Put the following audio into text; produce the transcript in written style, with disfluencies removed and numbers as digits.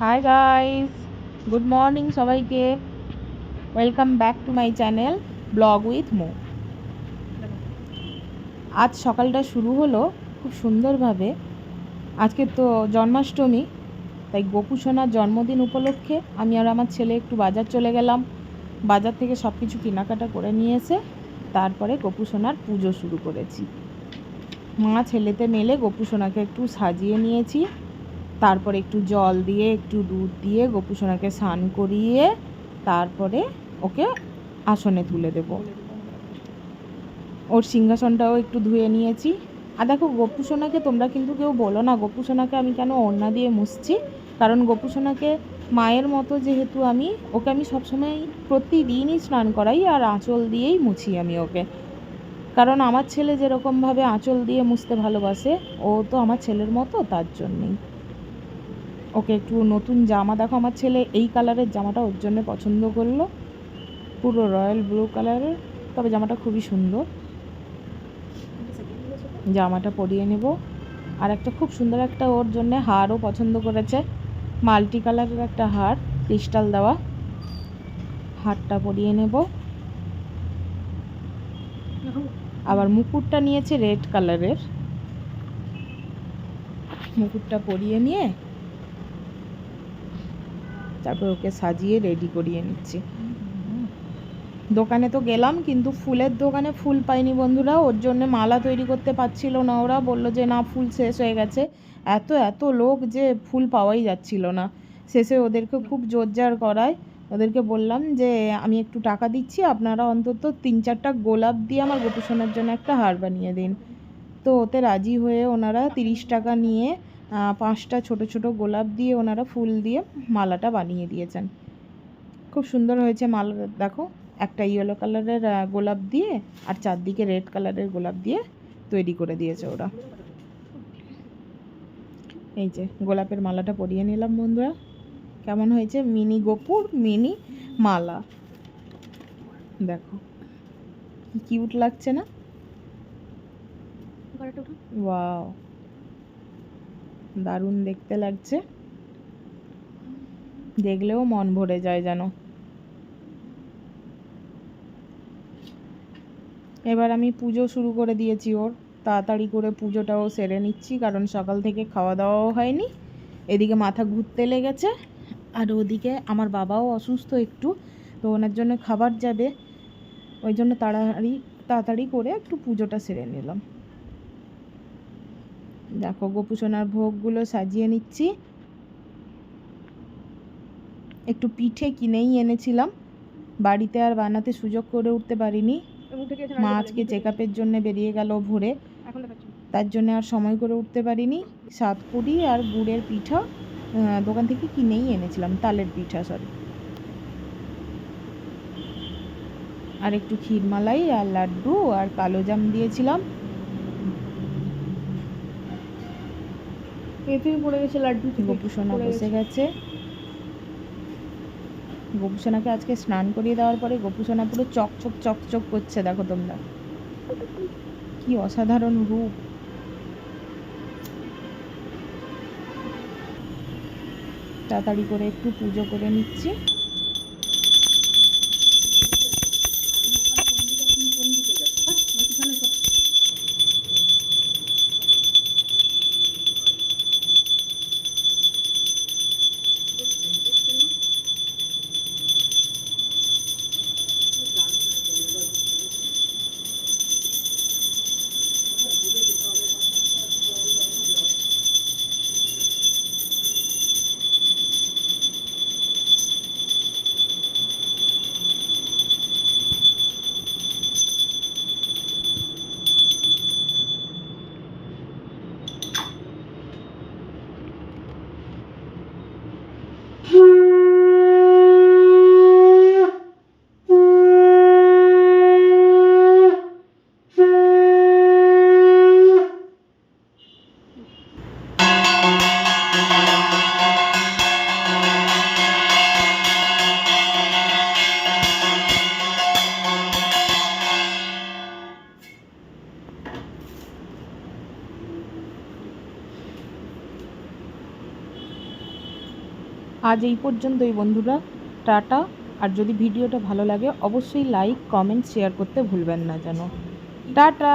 High guys, good morning সবাইকে। Welcome back to my channel vlog with মো। আজ সকালটা শুরু হলো খুব সুন্দরভাবে। আজকে তো জন্মাষ্টমী, তাই গোপু সোনার জন্মদিন উপলক্ষে আমি আর আমার ছেলে একটু বাজার চলে গেলাম। বাজার থেকে সব কিছু কেনাকাটা করে নিয়ে এসে তারপরে গোপু সোনার পুজো শুরু করেছি। মা ছেলেতে মেলে গোপু সোনাকে একটু সাজিয়ে নিয়েছি। তারপরে একটু জল দিয়ে একটু দুধ দিয়ে গোপু সোনাকে স্নান করিয়ে তারপরে ওকে আসনে তুলে দেব। ওর সিংহাসনটাও একটু ধুয়ে নিয়েছি। আর দেখো, গোপু সোনাকে তোমরা কিন্তু কেউ বলো না গোপু সোনাকে আমি কেন ওড়না দিয়ে মুছছি, কারণ গোপু সোনাকে মায়ের মতো যেহেতু ওকে আমি সবসময় প্রতিদিনই স্নান করাই আর আঁচল দিয়েই মুছি আমি ওকে। কারণ আমার ছেলে যেরকমভাবে আঁচল দিয়ে মুছতে ভালোবাসে, ও তো আমার ছেলের মতো, তার জন্যেই ওকে একটু নতুন জামা, দেখো আমার ছেলে এই কালারের জামাটা ওর জন্য পছন্দ করলো, পুরো রয়্যাল ব্লু কালারের, তবে জামাটা খুবই সুন্দর। জামাটা পরিয়ে নেব। আর একটা খুব সুন্দর একটা ওর জন্য হারও পছন্দ করেছে, মাল্টি কালারের একটা হার, ক্রিস্টাল দেওয়া। হারটা পরিয়ে নেব। আবার মুকুটটা নিয়েছে রেড কালারের, মুকুটটা পরিয়ে নিয়ে তারপর ওকে সাজিয়ে রেডি করিয়ে নিচ্ছি। দোকানে তো গেলাম, কিন্তু ফুলের দোকানে ফুল পাইনি বন্ধুরা, ওর জন্য মালা তৈরি করতে পারছিল না। ওরা বললো যে না, ফুল শেষ হয়ে গেছে। এত এত লোক যে ফুল পাওয়াই যাচ্ছিল না। শেষে ওদেরকে খুব জোরজার করায় ওদেরকে বললাম যে আমি একটু টাকা দিচ্ছি, আপনারা অন্তত 3-4টা গোলাপ দিয়ে আমার গোপু সোনার জন্য একটা হার বানিয়ে দিন। তো ওতে রাজি হয়ে ওনারা 30 টাকা নিয়ে 5টা ছোট ছোট গোলাপ দিয়ে ওনারা ফুল দিয়ে মালাটা বানিয়ে দিয়েছেন। খুব সুন্দর হয়েছে মালাটা, দেখো একটা ইয়েলো কালারের গোলাপ দিয়ে আর চারদিকে রেড কালারের গোলাপ দিয়ে তৈরি করে দিয়েছে ওরা। এই যে গোলাপের মালাটা পরিয়ে নিলাম বন্ধুরা। কেমন হয়েছে মিনি গোপুর মিনি মালা, দেখো কি কিউট লাগছে না? ওয়াও, দারুণ দেখতে লাগছে, দেখলেও মন ভরে যায় যেন। এবার আমি পুজো শুরু করে দিয়েছি ওর, তাড়াতাড়ি করে পুজোটাও সেরে নিচ্ছি, কারণ সকাল থেকে খাওয়া দাওয়াও হয়নি। এদিকে মাথা ঘুরতে লেগেছে, আর ওদিকে আমার বাবাও অসুস্থ একটু, তো ওনার জন্য খাবার যাবে, ওই জন্য তাড়াতাড়ি করে একটু পুজোটা সেরে নিলাম। দেখো গোপু সোনার ভোগগুলো সাজিয়ে নিচ্ছি। একটু পিঠে কিনেই এনেছিলাম, বাড়িতে আর বানাতে সুযোগ করে উঠতে পারিনি। মা আজকে চেক আপের জন্য বেরিয়ে গেল ভোরে, তার জন্য আর সময় করে উঠতে পারিনি। সাতপুরি আর গুড়ের পিঠা দোকান থেকে কিনেই এনেছিলাম, তালের পিঠা সরি। আর একটু ক্ষীরমালাই আর লাড্ডু আর কালো জাম দিয়েছিলাম। এতেই পড়ে গেছে লাড্ডু, গোপু সোনা বসে গেছে। গোপু সোনাকে আজকে স্নান করিয়ে দেওয়ার পরে গোপু সোনা পুরো চকচক চকচক করছে, দেখো তোমরা কি অসাধারণ রূপ। তাড়াতাড়ি করে একটু পুজো করে নিচ্ছি। আজ এই পর্যন্তই বন্ধুরা, টাটা। আর যদি ভিডিওটা ভালো লাগে অবশ্যই লাইক, কমেন্ট, শেয়ার করতে ভুলবেন না যেন। টাটা।